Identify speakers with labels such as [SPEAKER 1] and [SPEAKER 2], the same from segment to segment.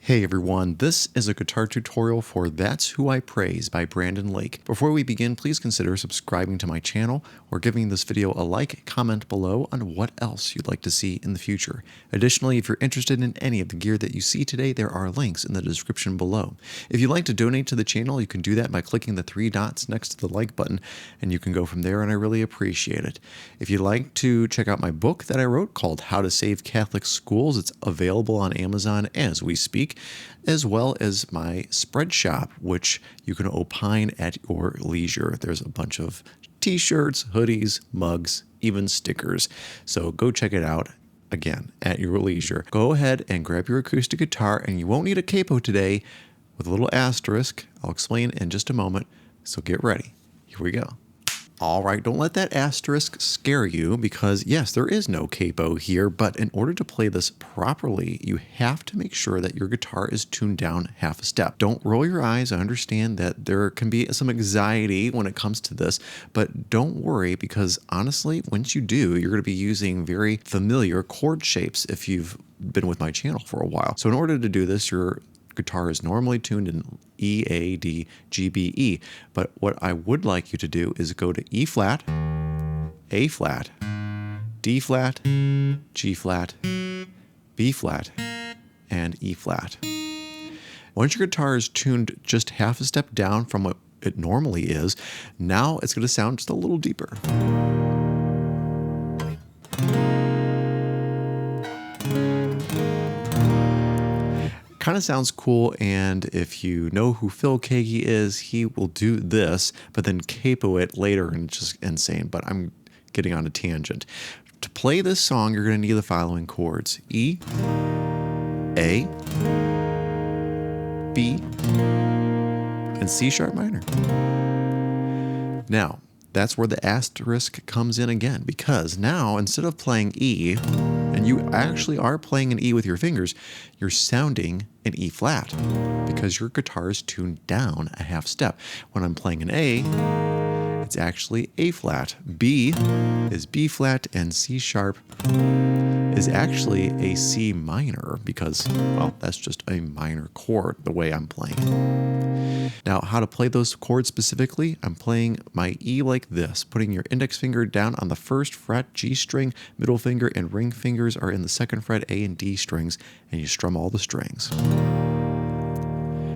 [SPEAKER 1] Hey everyone, this is a guitar tutorial for That's Who I Praise by Brandon Lake. Before we begin, please consider subscribing to my channel or giving this video a like, comment below on what else you'd like to see in the future. Additionally, if you're interested in any of the gear that you see today, there are links in the description below. If you'd like to donate to the channel, you can do that by clicking the three dots next to the like button, and you can go from there, and I really appreciate it. If you'd like to check out my book that I wrote called How to Save Catholic Schools, it's available on Amazon as we speak, as well as my spread shop, which you can opine at your leisure. There's a bunch of t-shirts, hoodies, mugs, even stickers. So go check it out again at your leisure. Go ahead and grab your acoustic guitar, and you won't need a capo today with a little asterisk. I'll explain in just a moment. So get ready. Here we go. All right, don't let that asterisk scare you because yes, there is no capo here, but in order to play this properly, you have to make sure that your guitar is tuned down half a step. Don't roll your eyes. I understand that there can be some anxiety when it comes to this, but don't worry because honestly, once you do, you're going to be using very familiar chord shapes if you've been with my channel for a while. So in order to do this, your guitar is normally tuned in E, A, D, G, B, E. But what I would like you to do is go to E flat, A flat, D flat, G flat, B flat, and E flat. Once your guitar is tuned just half a step down from what it normally is, now it's going to sound just a little deeper. Kind of sounds cool, and if you know who Phil Keaggy is, he will do this, but then capo it later, and it's just insane, but I'm getting on a tangent. To play this song, you're going to need the following chords: E, A, B, and C sharp minor. Now, that's where the asterisk comes in again, because now instead of playing E, and you actually are playing an E with your fingers, you're sounding an E flat because your guitar is tuned down a half step. When I'm playing an A, it's actually A flat. B is B flat, and C sharp is actually a C minor because, well, that's just a minor chord the way I'm playing. Now, how to play those chords specifically? I'm playing my E like this, putting your index finger down on the first fret, G string, middle finger and ring fingers are in the second fret, A and D strings, and you strum all the strings.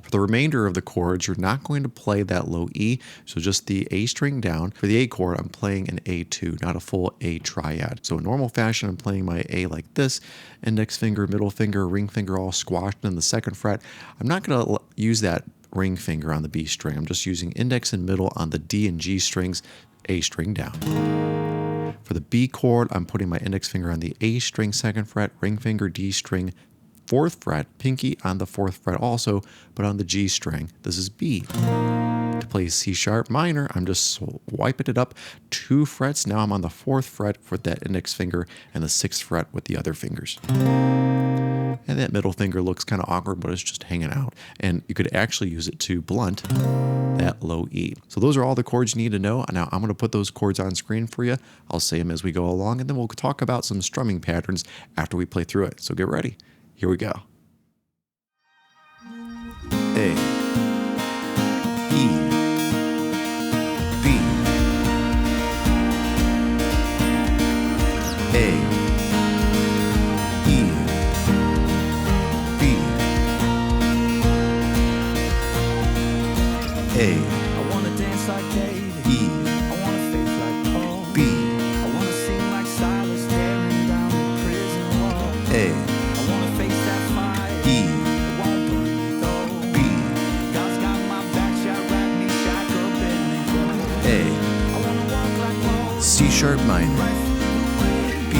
[SPEAKER 1] For the remainder of the chords, you're not going to play that low E, so just the A string down. For the A chord, I'm playing an A2, not a full A triad. So in normal fashion, I'm playing my A like this, index finger, middle finger, ring finger all squashed in the second fret. I'm not going to use that ring finger on the B string. I'm just using index and middle on the D and G strings, A string down. For the B chord, I'm putting my index finger on the A string, second fret, ring finger, D string, fourth fret, pinky on the fourth fret also, but on the G string. This is B. To play C sharp minor, I'm just wiping it up 2 frets. Now I'm on the fourth fret with that index finger and the sixth fret with the other fingers. And that middle finger looks kind of awkward, but it's just hanging out. And you could actually use it to blunt that low E. So those are all the chords you need to know. Now I'm going to put those chords on screen for you. I'll say them as we go along, and then we'll talk about some strumming patterns after we play through it. So get ready. Here we go. A, E, B, A, E, B, A.
[SPEAKER 2] I wanna dance like David.
[SPEAKER 1] E,
[SPEAKER 2] I wanna face like Paul.
[SPEAKER 1] B,
[SPEAKER 2] I wanna sing like Silas, tearing down the prison wall.
[SPEAKER 1] A,
[SPEAKER 2] I wanna face that fire.
[SPEAKER 1] E,
[SPEAKER 2] It won't burn me though.
[SPEAKER 1] B,
[SPEAKER 2] God's got my back, shall wrap me, shackle, bend me go.
[SPEAKER 1] A,
[SPEAKER 2] I wanna walk like Paul.
[SPEAKER 1] C sharp minor,
[SPEAKER 2] Right through the way.
[SPEAKER 1] B,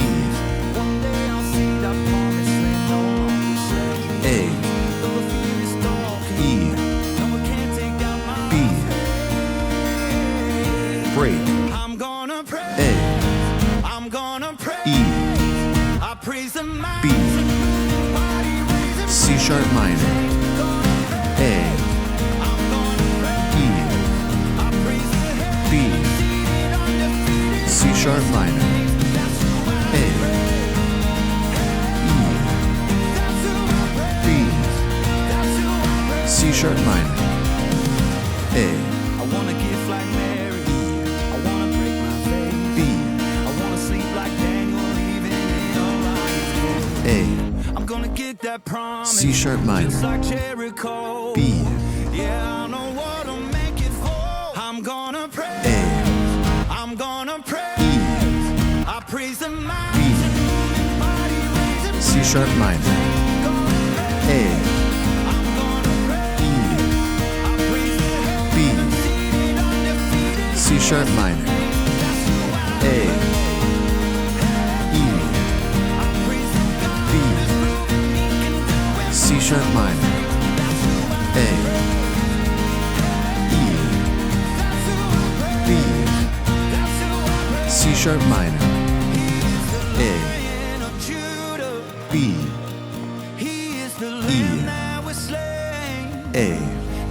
[SPEAKER 2] One day I'll see that promised land, no longer slave.
[SPEAKER 1] A,
[SPEAKER 2] Though the fear is stalking,
[SPEAKER 1] E,
[SPEAKER 2] no one can take down my
[SPEAKER 1] B,
[SPEAKER 2] faith.
[SPEAKER 1] break,
[SPEAKER 2] I'm gonna pray.
[SPEAKER 1] A,
[SPEAKER 2] I'm gonna pray.
[SPEAKER 1] E,
[SPEAKER 2] I praise the
[SPEAKER 1] B, C sharp minor, A, E, B, C sharp minor, A, E, B, sharp minor, A,
[SPEAKER 2] I wanna gift like Mary. I wanna break my faith.
[SPEAKER 1] B,
[SPEAKER 2] I wanna sleep like Daniel, even in a lion's cage.
[SPEAKER 1] A,
[SPEAKER 2] I'm gonna get that promise.
[SPEAKER 1] C sharp minor,
[SPEAKER 2] Just like Jericho.
[SPEAKER 1] B,
[SPEAKER 2] Yeah, I know what'll make it fall. I'm gonna pray.
[SPEAKER 1] A,
[SPEAKER 2] I'm gonna pray.
[SPEAKER 1] E,
[SPEAKER 2] I praise the
[SPEAKER 1] B,
[SPEAKER 2] mountain, moving body, raising
[SPEAKER 1] C sharp minor, A,
[SPEAKER 2] I'm gonna pray.
[SPEAKER 1] E,
[SPEAKER 2] I praise the
[SPEAKER 1] B,
[SPEAKER 2] seated, undefeated.
[SPEAKER 1] C sharp minor, A, E,
[SPEAKER 2] I praise the God
[SPEAKER 1] B,
[SPEAKER 2] who's proven he can do it.
[SPEAKER 1] C sharp minor, A, E, B,
[SPEAKER 2] That's who I praise.
[SPEAKER 1] C sharp minor, A,
[SPEAKER 2] Lion of Judah.
[SPEAKER 1] B,
[SPEAKER 2] He is the lamb that was slain.
[SPEAKER 1] A,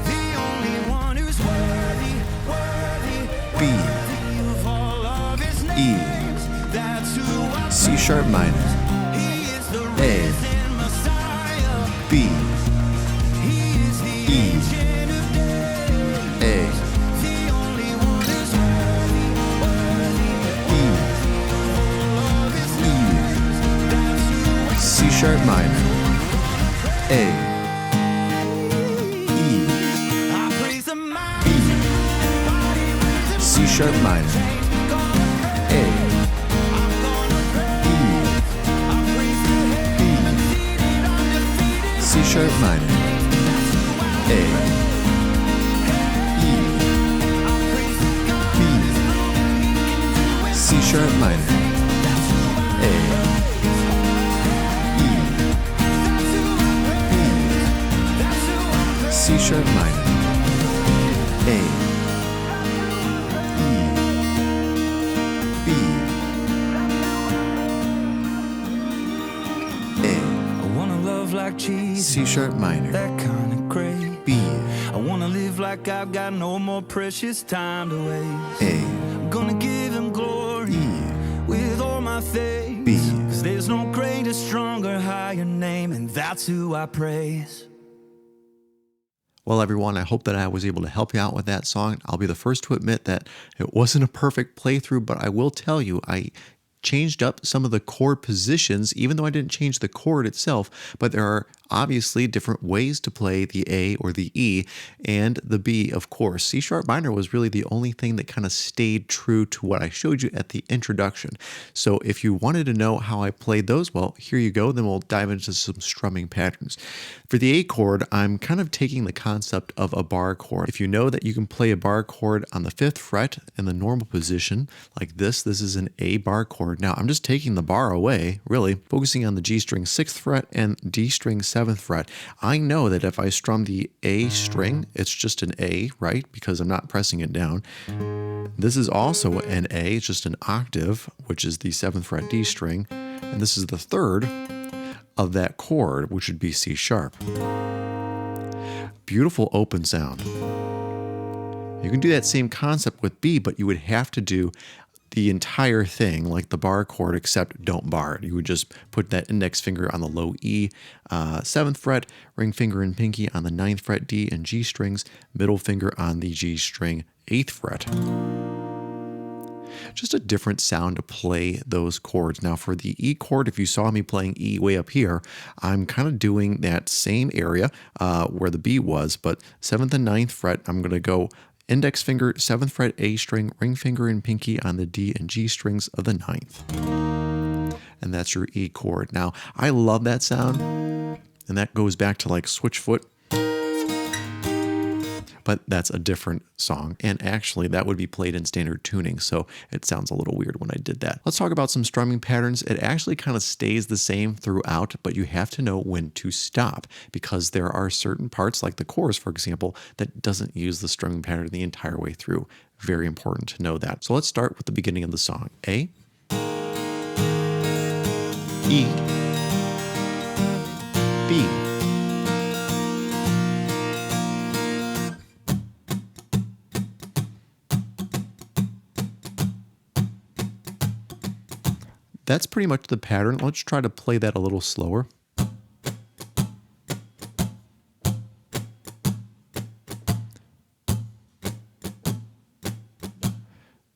[SPEAKER 2] The only one who's worthy, worthy,
[SPEAKER 1] B,
[SPEAKER 2] worthy of all of his
[SPEAKER 1] E,
[SPEAKER 2] names. That's who I
[SPEAKER 1] C sharp minor,
[SPEAKER 2] He is the
[SPEAKER 1] A,
[SPEAKER 2] risen Messiah.
[SPEAKER 1] B,
[SPEAKER 2] He is the
[SPEAKER 1] E,
[SPEAKER 2] ancient of days.
[SPEAKER 1] A,
[SPEAKER 2] The only one who's worthy, worthy,
[SPEAKER 1] E,
[SPEAKER 2] of his
[SPEAKER 1] E,
[SPEAKER 2] That's who I
[SPEAKER 1] C sharp minor, A, E,
[SPEAKER 2] I praise the mountain, body raising
[SPEAKER 1] C sharp minor, A, E, B, C sharp minor, A, E, B, C sharp minor, A, E, B, C sharp minor, A, E, B, A,
[SPEAKER 2] I wanna love like Jesus,
[SPEAKER 1] C sharp minor,
[SPEAKER 2] that kind of great.
[SPEAKER 1] B,
[SPEAKER 2] I wanna live like I've got no more precious time to waste.
[SPEAKER 1] A,
[SPEAKER 2] I'm gonna give him glory
[SPEAKER 1] E,
[SPEAKER 2] with all my faith.
[SPEAKER 1] B.
[SPEAKER 2] 'Cause there's no greater, stronger, higher name, and that's who I praise.
[SPEAKER 1] Well, everyone, I hope that I was able to help you out with that song. I'll be the first to admit that it wasn't a perfect playthrough, but I will tell you, I changed up some of the chord positions, even though I didn't change the chord itself. But there are obviously different ways to play the A or the E and the B, of course. C sharp minor was really the only thing that kind of stayed true to what I showed you at the introduction. So if you wanted to know how I played those, well, here you go. Then we'll dive into some strumming patterns. For the A chord, I'm kind of taking the concept of a bar chord. If you know that you can play a bar chord on the 5th fret in the normal position, like this is an A bar chord. Now, I'm just taking the bar away, really, focusing on the G string 6th fret and D string 7th fret. I know that if I strum the A string, it's just an A, right? Because I'm not pressing it down. This is also an A, it's just an octave, which is the 7th fret D string. And this is the 3rd of that chord, which would be C sharp. Beautiful open sound. You can do that same concept with B, but you would have to do the entire thing like the bar chord, except don't bar it. You would just put that index finger on the low E 7th fret, ring finger and pinky on the 9th fret D and G strings, middle finger on the G string 8th fret. Just a different sound to play those chords. Now for the E chord, if you saw me playing E way up here, I'm kind of doing that same area where the B was, but 7th and 9th fret, I'm going to go index finger, 7th fret A string, ring finger and pinky on the D and G strings of the 9th. And that's your E chord. Now, I love that sound, and that goes back to like Switchfoot, but that's a different song. And actually, that would be played in standard tuning, so it sounds a little weird when I did that. Let's talk about some strumming patterns. It actually kind of stays the same throughout, but you have to know when to stop, because there are certain parts, like the chorus, for example, that doesn't use the strumming pattern the entire way through. Very important to know that. So let's start with the beginning of the song. A, E, B, that's pretty much the pattern. Let's try to play that a little slower.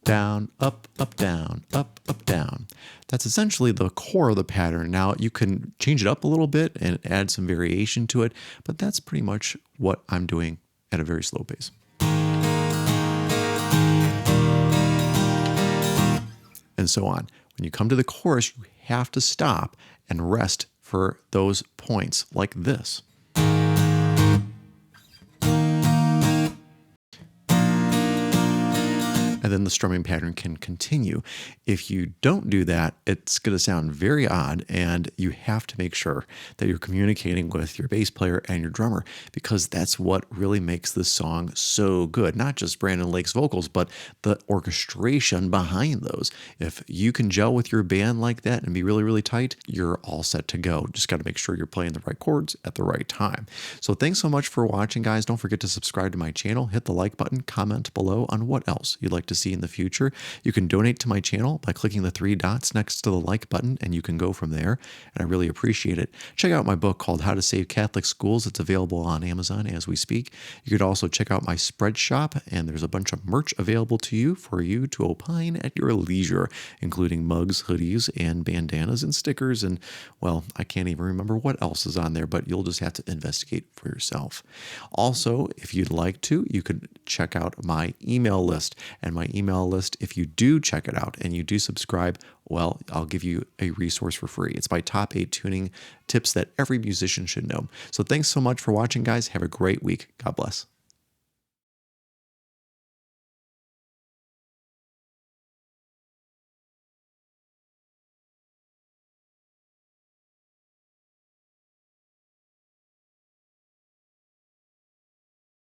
[SPEAKER 1] down, up, down, up, down. That's essentially the core of the pattern. Now you can change it up a little bit and add some variation to it, but that's pretty much what I'm doing at a very slow pace. And so on. When you come to the chorus, you have to stop and rest for those points like this. And then the strumming pattern can continue. If you don't do that, it's going to sound very odd, and you have to make sure that you're communicating with your bass player and your drummer, because that's what really makes this song so good. Not just Brandon Lake's vocals, but the orchestration behind those. If you can gel with your band like that and be really, really tight, you're all set to go. Just got to make sure you're playing the right chords at the right time. So thanks so much for watching, guys. Don't forget to subscribe to my channel, hit the like button, comment below on what else you'd like to see in the future. You can donate to my channel by clicking the 3 dots next to the like button, and you can go from there, and I really appreciate it. Check out my book called How to Save Catholic Schools. It's available on Amazon as we speak. You could also check out my spread shop, and there's a bunch of merch available to you for you to opine at your leisure, including mugs, hoodies, and bandanas and stickers, and, well, I can't even remember what else is on there, but you'll just have to investigate for yourself. Also, if you'd like to, you could check out my email list, and my email list, if you do check it out and you do subscribe, well, I'll give you a resource for free. It's my top 8 tuning tips that every musician should know. So thanks so much for watching, guys. Have a great week. God bless.